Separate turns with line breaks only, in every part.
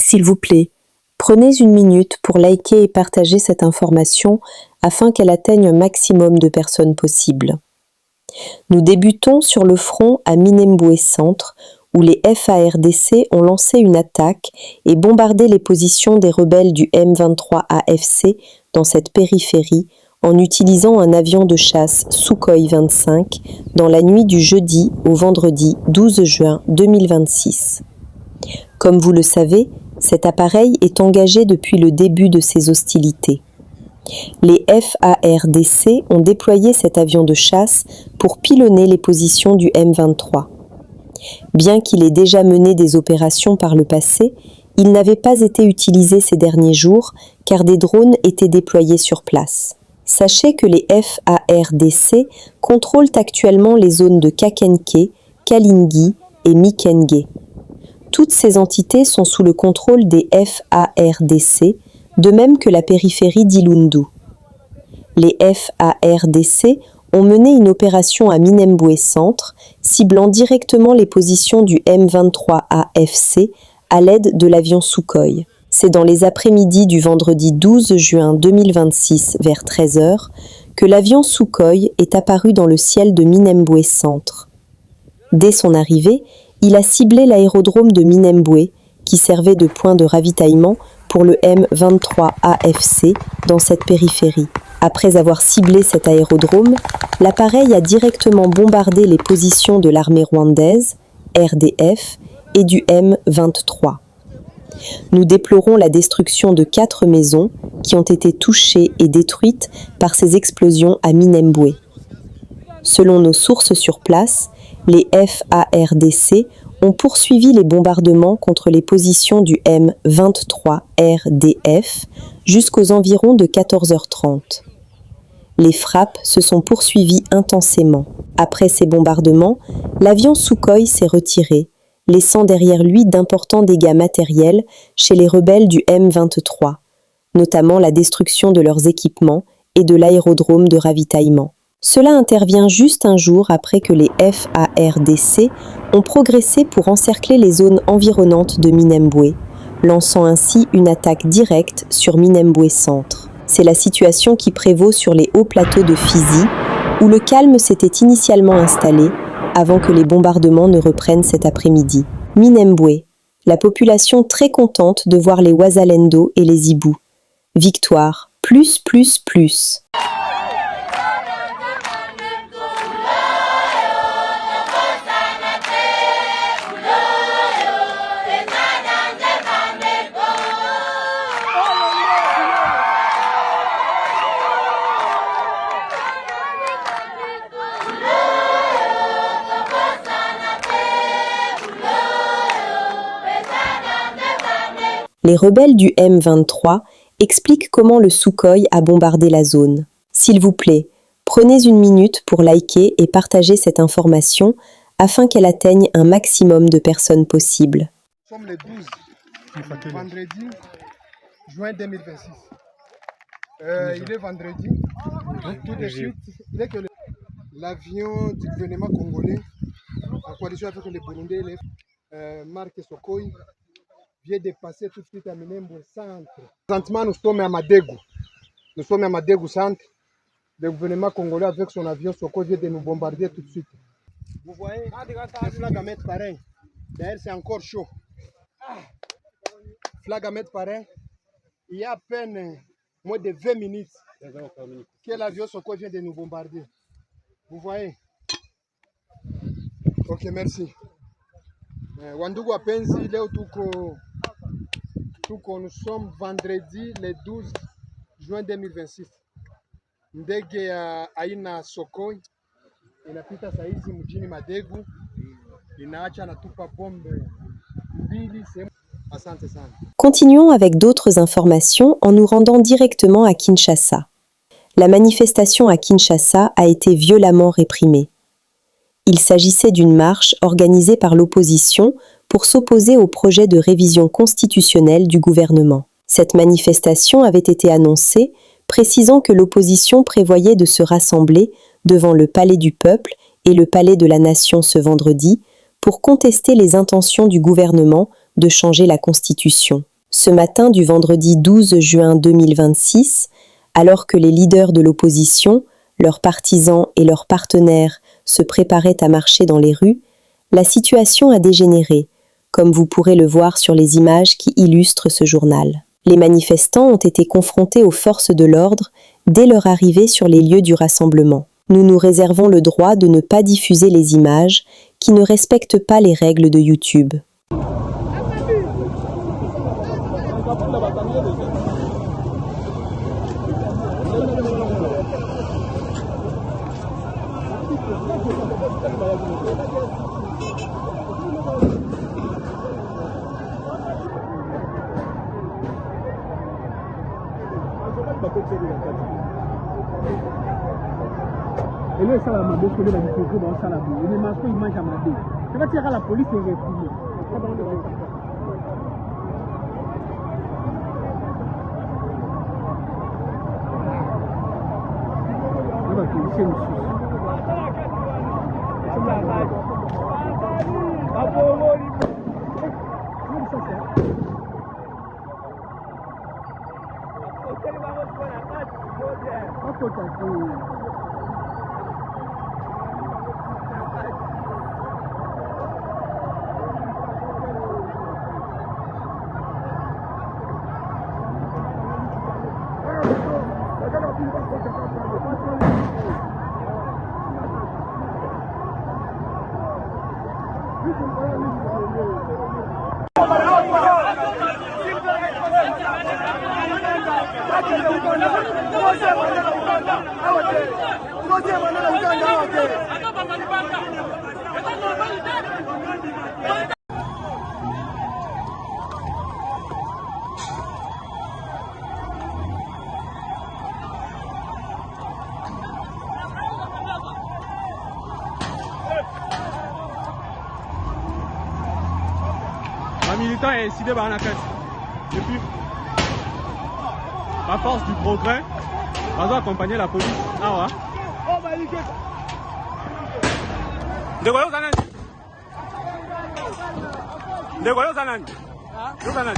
S'il vous plaît, prenez une minute pour liker et partager cette information afin qu'elle atteigne un maximum de personnes possible. Nous débutons sur le front à Minembwe Centre, où les FARDC ont lancé une attaque et bombardé les positions des rebelles du M23 AFC dans cette périphérie en utilisant un avion de chasse Sukhoi 25 dans la nuit du jeudi au vendredi 12 juin 2026. Comme vous le savez, cet appareil est engagé depuis le début de ces hostilités. Les FARDC ont déployé cet avion de chasse pour pilonner les positions du M23. Bien qu'il ait déjà mené des opérations par le passé, il n'avait pas été utilisé ces derniers jours car des drones étaient déployés sur place. Sachez que les FARDC contrôlent actuellement les zones de Kakenke, Kalingi et Mikenge. Toutes ces entités sont sous le contrôle des FARDC, de même que la périphérie d'Ilundu. Les FARDC ont mené une opération à Minembwe Centre, ciblant directement les positions du M23 AFC à l'aide de l'avion Sukhoi. C'est dans les après-midi du vendredi 12 juin 2026 vers 13h que l'avion Sukhoi est apparu dans le ciel de Minembwe Centre. Dès son arrivée, il a ciblé l'aérodrome de Minembwe, qui servait de point de ravitaillement pour le M23 AFC dans cette périphérie. Après avoir ciblé cet aérodrome, l'appareil a directement bombardé les positions de l'armée rwandaise, RDF, et du M23. Nous déplorons la destruction de 4 maisons qui ont été touchées et détruites par ces explosions à Minembwe. Selon nos sources sur place, les FARDC ont poursuivi les bombardements contre les positions du M23 RDF jusqu'aux environs de 14h30. Les frappes se sont poursuivies intensément. Après ces bombardements, l'avion Sukhoi s'est retiré, laissant derrière lui d'importants dégâts matériels chez les rebelles du M23, notamment la destruction de leurs équipements et de l'aérodrome de ravitaillement. Cela intervient juste un jour après que les FARDC ont progressé pour encercler les zones environnantes de Minembwe, lançant ainsi une attaque directe sur Minembwe Centre. C'est la situation qui prévaut sur les hauts plateaux de Fizi, où le calme s'était initialement installé avant que les bombardements ne reprennent cet après-midi. Minembwe, la population très contente de voir les Wazalendo et les Ibu. Victoire, plus. Les rebelles du M23 expliquent comment le Sukhoi a bombardé la zone. S'il vous plaît, prenez une minute pour liker et partager cette information afin qu'elle atteigne un maximum de personnes possible.
Nous sommes le 12, vendredi, juin 2026. Il est vendredi, tout de suite, dès que l'avion du gouvernement congolais, en coalition avec les Burundais, marque Sukhoi, vient de passer tout de suite à Minembwe Centre. Présentement, nous sommes à Madegu. Nous sommes à Madegu Centre. Le gouvernement congolais, avec son avion Sukhoi, vient de nous bombarder tout de suite. Vous voyez, les flags à mettre pareil. D'ailleurs, c'est encore chaud. Flag à mettre pareil. Il y a à peine moins de 20 minutes que l'avion Sukhoi vient de nous bombarder. Vous voyez? Ok, merci. Wandugu wapenzi, leo tuko nous sommes vendredi le 12 juin 2026. Ndege ya aina Sukhoi inapita saa hizi mjini Madegu, inaacha natupa bombe mbili sehemu. Asante sana.
Continuons avec d'autres informations en nous rendant directement à Kinshasa. La manifestation à Kinshasa a été violemment réprimée. Il s'agissait d'une marche organisée par l'opposition pour s'opposer au projet de révision constitutionnelle du gouvernement. Cette manifestation avait été annoncée, précisant que l'opposition prévoyait de se rassembler devant le Palais du Peuple et le Palais de la Nation ce vendredi pour contester les intentions du gouvernement de changer la Constitution. Ce matin du vendredi 12 juin 2026, alors que les leaders de l'opposition, leurs partisans et leurs partenaires se préparaient à marcher dans les rues, la situation a dégénéré, comme vous pourrez le voir sur les images qui illustrent ce journal. Les manifestants ont été confrontés aux forces de l'ordre dès leur arrivée sur les lieux du rassemblement. Nous nous réservons le droit de ne pas diffuser les images qui ne respectent pas les règles de YouTube.
Et là, ça va m'aider sur les micros dans ça là. Il ne mange pas, il mange à m'aider. Ça va tirer à la police et réprimer. On va policier nous suit.
Un militant est décidé par la caisse. Et puis, à force du progrès, on doit accompagner la police. Ah ouais. De quoi vous allez? De quoi vous allez? Vous allez?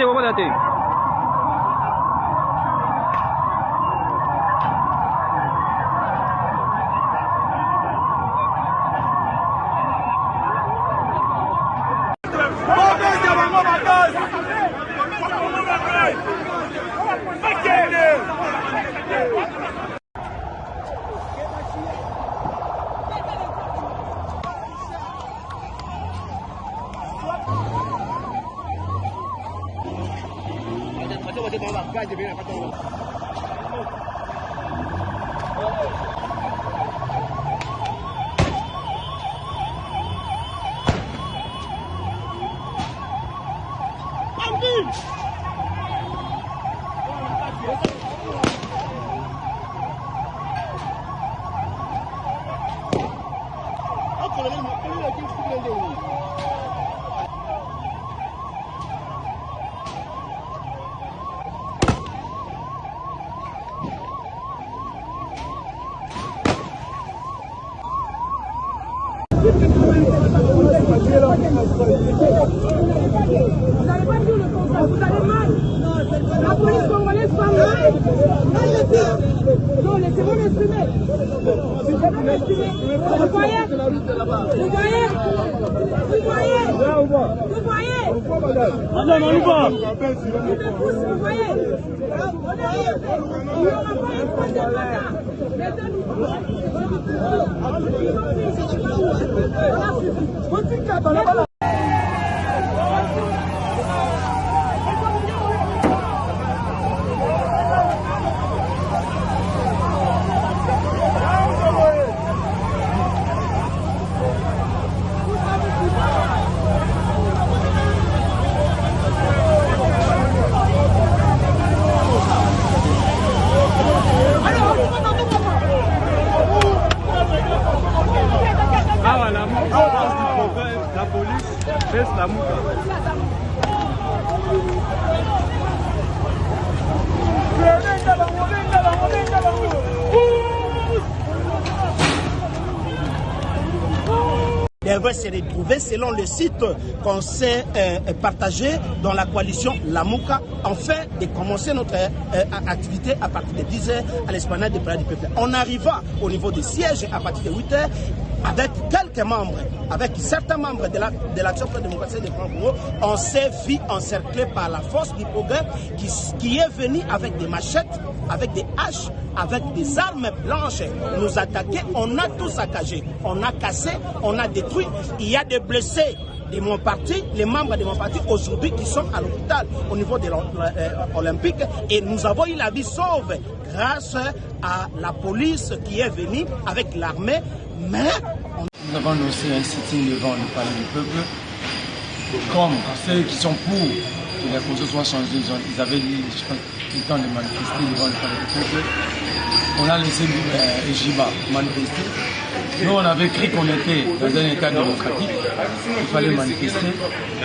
Vamos a
Vous n'allez pas dire le contraire, vous allez mal. La police congolaise va mal. Non, laissez-moi m'exprimer. Laissez-moi m'exprimer. Vous voyez? Vous voyez? Vous voyez? Vous voyez?
Madame, on y va.
Vous voyez? On arrive. Il n'y aura pas un point de bataille. Laissez-nous.
Baisse la mouka.
Elle va se retrouver selon le site qu'on s'est partagé dans la coalition Lamouka, afin de commencer notre activité à partir de 10h à l'esplanade des Palais du Peuple. On arriva au niveau des sièges à partir de 8h avec quelques membres, avec certains membres de l'Action pour la démocratie des Congo. On s'est vu encerclé par la force du progrès qui est venue avec des machettes, avec des haches, avec des armes blanches, nous attaquer. On a tout saccagé, on a cassé, on a détruit. Il y a des blessés de mon parti, les membres de mon parti aujourd'hui qui sont à l'hôpital au niveau de l'Olympique, et nous avons eu la vie sauve grâce à la police qui est venue avec l'armée. Mais
nous avons annoncé un sitting devant le palais du peuple. Comme ceux qui sont pour que la Constitution soit changée, ils avaient dit, je pense, le temps de manifester devant le palais du peuple. On a laissé Ejiba manifester. Nous, on avait cru qu'on était dans un état démocratique. Il fallait manifester.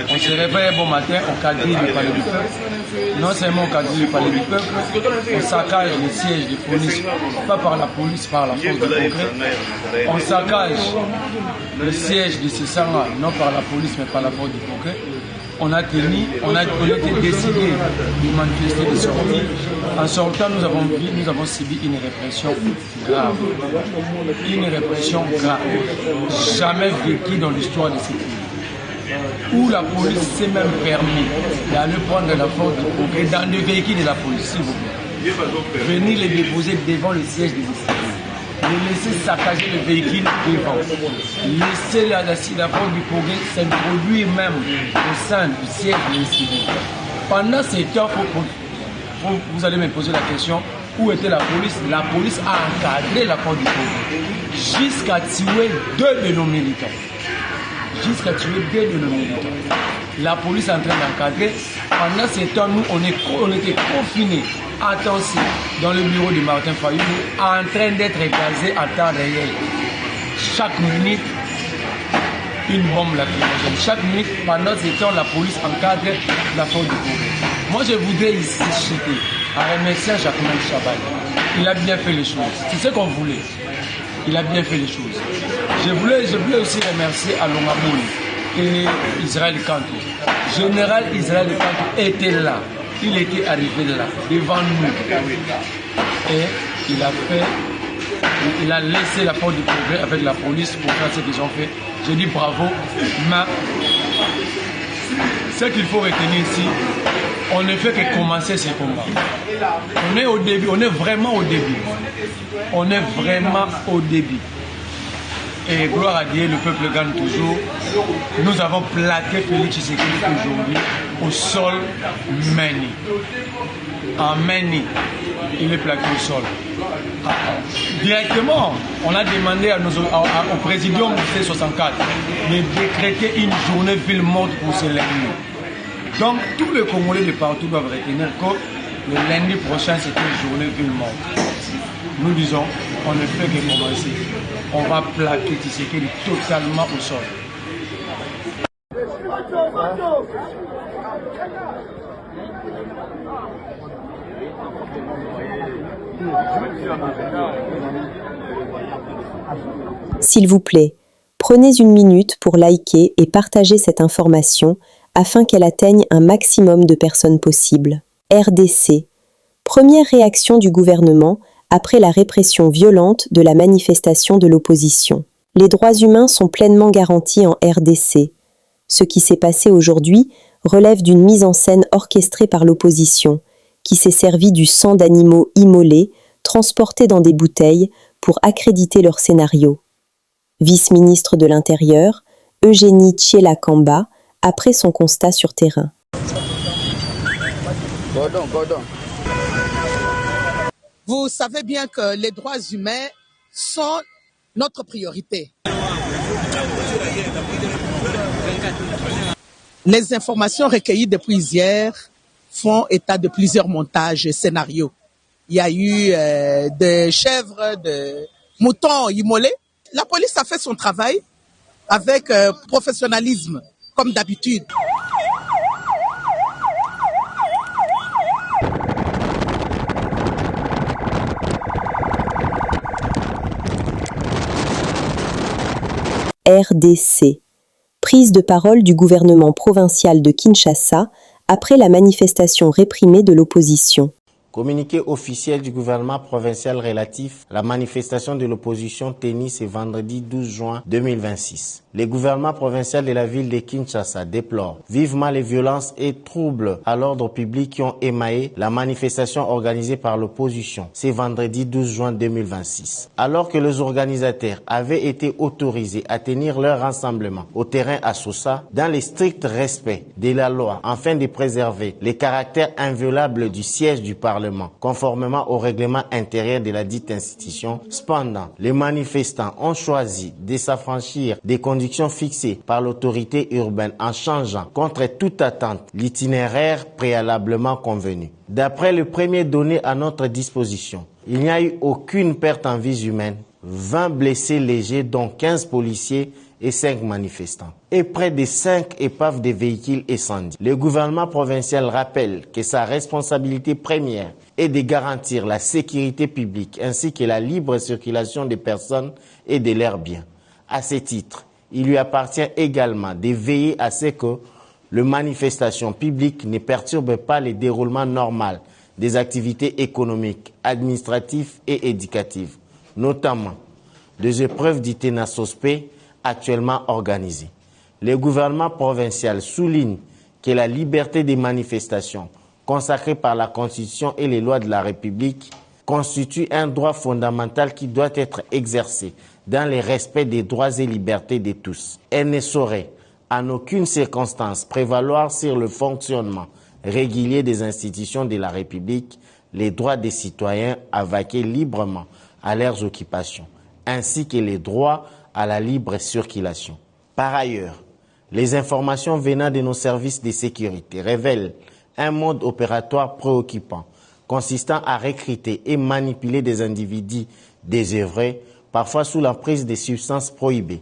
On se réveille un bon matin, on quadrille le palais du peuple. Non seulement on quadrille le palais du peuple, on saccage les sièges de police, pas par la police, par la force du progrès. On saccage le siège de Sessanga, non par la police, mais par la force du progrès. On a tenu, on a été décidé de manifester, de sortir. En sortant, nous avons subi une répression grave. Une répression grave. Jamais vécue dans l'histoire de ce pays. Où la police s'est même permis d'aller prendre la force du progrès dans le véhicule de la police, s'il vous plaît. Venir les déposer devant le siège des disciples. De laisser saccager le véhicule devant, laisser la force du progrès s'introduire même au sein du siège de l'institut. Pendant ces temps, vous allez me poser la question, où était la police? La police a encadré la force du progrès jusqu'à tuer deux de nos militants. La police est en train d'encadrer. Pendant ces temps, nous, on était confinés. Attention, dans le bureau de Martin Fayulu, en train d'être gazé à temps réel. Chaque minute, une bombe lacrymogène. Chaque minute, pendant ce temps, la police encadre la force du progrès. Moi, je voudrais ici citer, en remerciant Jacquemin Chabal. Il a bien fait les choses. C'est ce qu'on voulait. Il a bien fait les choses. Je voulais aussi remercier Alonga Mouli et Israël Kanto. Général Israël Kanto était là. Il était arrivé là, devant nous. Et il a laissé la force du progrès avec la police pour faire ce qu'ils ont fait. Je dis bravo, mais ce qu'il faut retenir ici, on ne fait que commencer ce combat. On est au début, on est vraiment au début. On est vraiment au début. Et gloire à Dieu, le peuple gagne toujours. Nous avons plaqué Félix Tshisekedi aujourd'hui au sol Meni. En Meni, il est plaqué au sol. Directement, on a demandé au présidium du C64 de décréter une journée ville morte pour ce lundi. Donc, tous les Congolais de partout doivent retenir que le lundi prochain, c'est une journée ville morte. Nous disons, on ne fait que commencer. On va plaquer Tshisekedi totalement au sol.
S'il vous plaît, prenez une minute pour liker et partager cette information afin qu'elle atteigne un maximum de personnes possible. RDC. Première réaction du gouvernement après la répression violente de la manifestation de l'opposition. Les droits humains sont pleinement garantis en RDC. Ce qui s'est passé aujourd'hui relève d'une mise en scène orchestrée par l'opposition, qui s'est servi du sang d'animaux immolés, transportés dans des bouteilles, pour accréditer leur scénario. Vice-ministre de l'Intérieur, Eugénie Tchiela-Kamba, après son constat sur terrain.
Vous savez bien que les droits humains sont notre priorité. Les informations recueillies depuis hier font état de plusieurs montages et scénarios. Il y a eu des chèvres, des moutons immolés. La police a fait son travail avec professionnalisme. comme d'habitude.
RDC. Prise de parole du gouvernement provincial de Kinshasa après la manifestation réprimée de l'opposition.
Communiqué officiel du gouvernement provincial relatif à la manifestation de l'opposition tenue ce vendredi 12 juin 2026. Le gouvernement provincial de la ville de Kinshasa déplore vivement les violences et troubles à l'ordre public qui ont émaillé la manifestation organisée par l'opposition ce vendredi 12 juin 2026. Alors que les organisateurs avaient été autorisés à tenir leur rassemblement au terrain à Soussa dans le strict respect de la loi afin de préserver le caractère inviolable du siège du Parlement, conformément au règlement intérieur de la dite institution. Cependant, les manifestants ont choisi de s'affranchir des conditions fixées par l'autorité urbaine en changeant, contre toute attente, l'itinéraire préalablement convenu. D'après le premier donné à notre disposition, il n'y a eu aucune perte en vies humaines, 20 blessés légers dont 15 policiers et 5 manifestants, et près de 5 épaves de véhicules incendiés. Le gouvernement provincial rappelle que sa responsabilité première est de garantir la sécurité publique ainsi que la libre circulation des personnes et de leurs biens. À ce titre, il lui appartient également de veiller à ce que les manifestations publiques ne perturbent pas le déroulement normal des activités économiques, administratives et éducatives, notamment des épreuves du TENASOSPE actuellement organisées. Le gouvernement provincial souligne que la liberté des manifestations, consacrée par la Constitution et les lois de la République, constitue un droit fondamental qui doit être exercé dans le respect des droits et libertés de tous. Elle ne saurait, en aucune circonstance, prévaloir sur le fonctionnement régulier des institutions de la République, les droits des citoyens à vaquer librement à leurs occupations, ainsi que les droits à la libre circulation. Par ailleurs, les informations venant de nos services de sécurité révèlent un mode opératoire préoccupant, consistant à recruter et manipuler des individus désœuvrés, parfois sous l'emprise de substances prohibées,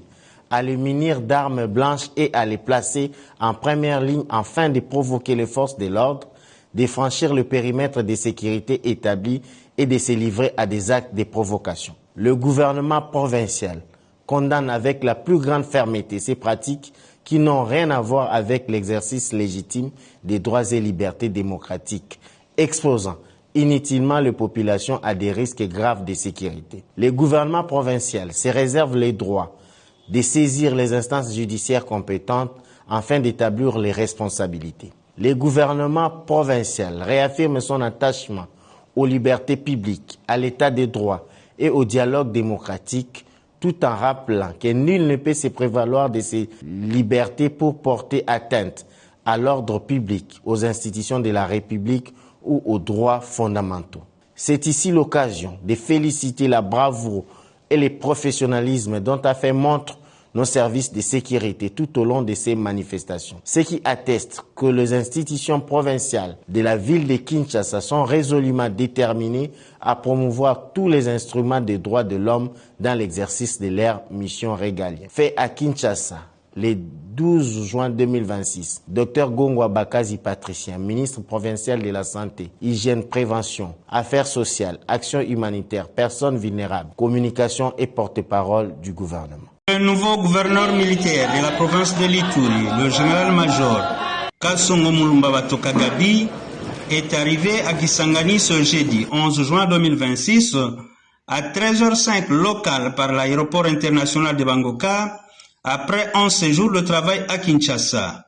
à les munir d'armes blanches et à les placer en première ligne afin de provoquer les forces de l'ordre, de franchir le périmètre de sécurité établi et de se livrer à des actes de provocation. Le gouvernement provincial condamne avec la plus grande fermeté ces pratiques qui n'ont rien à voir avec l'exercice légitime des droits et libertés démocratiques, exposant inutilement les populations à des risques graves de sécurité. Le gouvernement provincial se réserve le droit de saisir les instances judiciaires compétentes afin d'établir les responsabilités. Le gouvernement provincial réaffirme son attachement aux libertés publiques, à l'état de droit et au dialogue démocratique, tout en rappelant que nul ne peut se prévaloir de ces libertés pour porter atteinte à l'ordre public, aux institutions de la République ou aux droits fondamentaux. C'est ici l'occasion de féliciter la bravoure et le professionnalisme dont a fait montre nos services de sécurité tout au long de ces manifestations. Ce qui atteste que les institutions provinciales de la ville de Kinshasa sont résolument déterminées à promouvoir tous les instruments des droits de l'homme dans l'exercice de leur mission régalienne. Fait à Kinshasa, le 12 juin 2026, Dr Gongwa Bakazi Patricien, ministre provincial de la Santé, Hygiène, Prévention, Affaires sociales, Action humanitaire, Personnes vulnérables, Communication et porte-parole du gouvernement.
Le nouveau gouverneur militaire de la province de l'Ituri, le général-major Kasongo Mulumba Batoka Gabi, est arrivé à Kisangani ce jeudi 11 juin 2026 à 13h05 local par l'aéroport international de Bangoka après un séjour de travail à Kinshasa.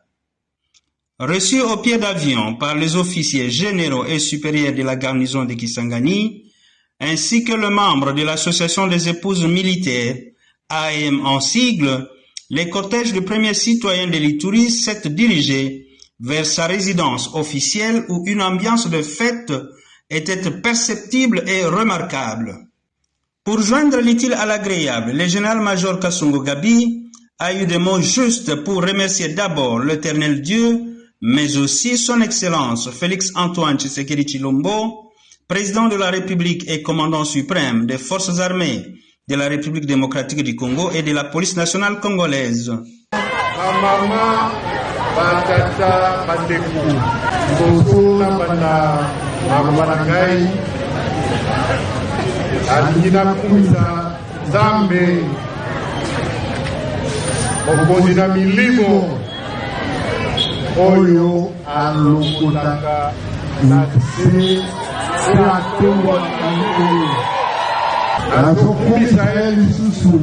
Reçu au pied d'avion par les officiers généraux et supérieurs de la garnison de Kisangani, ainsi que le membre de l'association des épouses militaires, AM en sigle, les cortèges de premiers citoyens de l'Ituri s'est dirigé vers sa résidence officielle où une ambiance de fête était perceptible et remarquable. Pour joindre l'utile à l'agréable, le général-major Kasongo Gabi a eu des mots justes pour remercier d'abord l'Éternel Dieu, mais aussi son Excellence Félix-Antoine Tshisekedi Tshilombo, président de la République et commandant suprême des forces armées de la République démocratique du Congo et de la police nationale congolaise.
Mama, batata, bateku, boso na bana, mamangai, alina kumisa, zambe, mokozi na milimo, oyo alokotaka na se atongo kanko. Azokumisa lisusu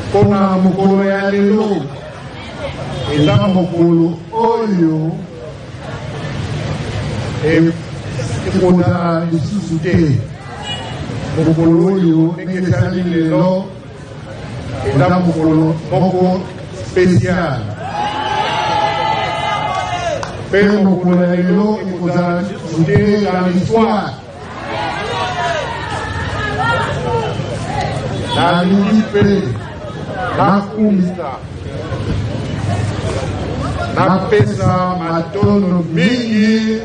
mpona mokolo ya lelo eza mokolo oyo ekozala lisusu te. Mokolo oyo ndenge ezali lelo eza mokolo moko spécial. Mpe mokolo ya lelo ekozala lisusu te dans l'histoire. Nalingi mpe nakumisa napesa matondo mingi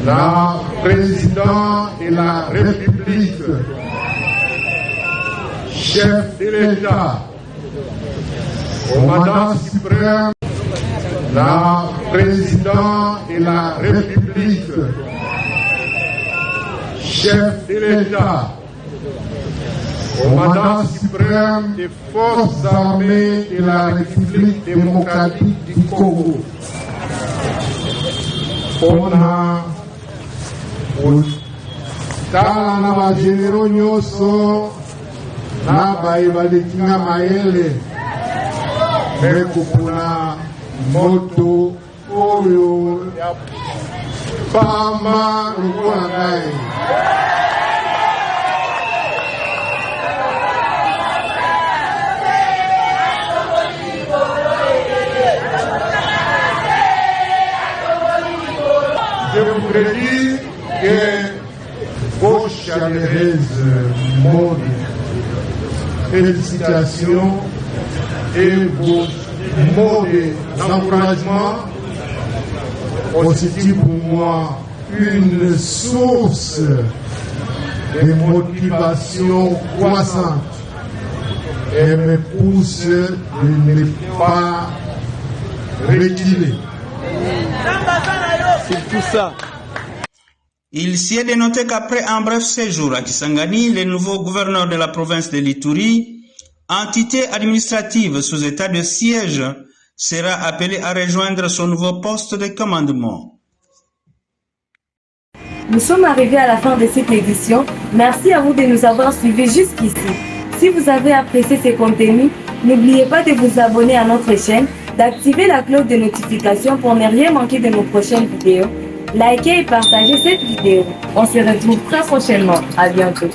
na président de la République, chef de l'État, commandant suprême, la président de la République, chef de l'État, commandant suprême des forces armées de la République démocratique du Congo. Pona tala na bagénéraux nyonso na bayebalekinga mayele mpe kopona moto oyo ya pamba lokola ngai. Je voudrais dire que vos chaleureuses mots de félicitations et vos mots d'encouragement constituent pour moi une source de motivation croissante et me pousse de ne pas reculer.
C'est tout ça.
Il s'y est dénoté qu'après un bref séjour à Kisangani, le nouveau gouverneur de la province de l'Ituri, entité administrative sous état de siège, sera appelé à rejoindre son nouveau poste de commandement.
Nous sommes arrivés à la fin de cette édition. Merci à vous de nous avoir suivis jusqu'ici. Si vous avez apprécié ces contenus, n'oubliez pas de vous abonner à notre chaîne, d'activer la cloche de notification pour ne rien manquer de nos prochaines vidéos. Likez et partagez cette vidéo. On se retrouve très prochainement. À bientôt.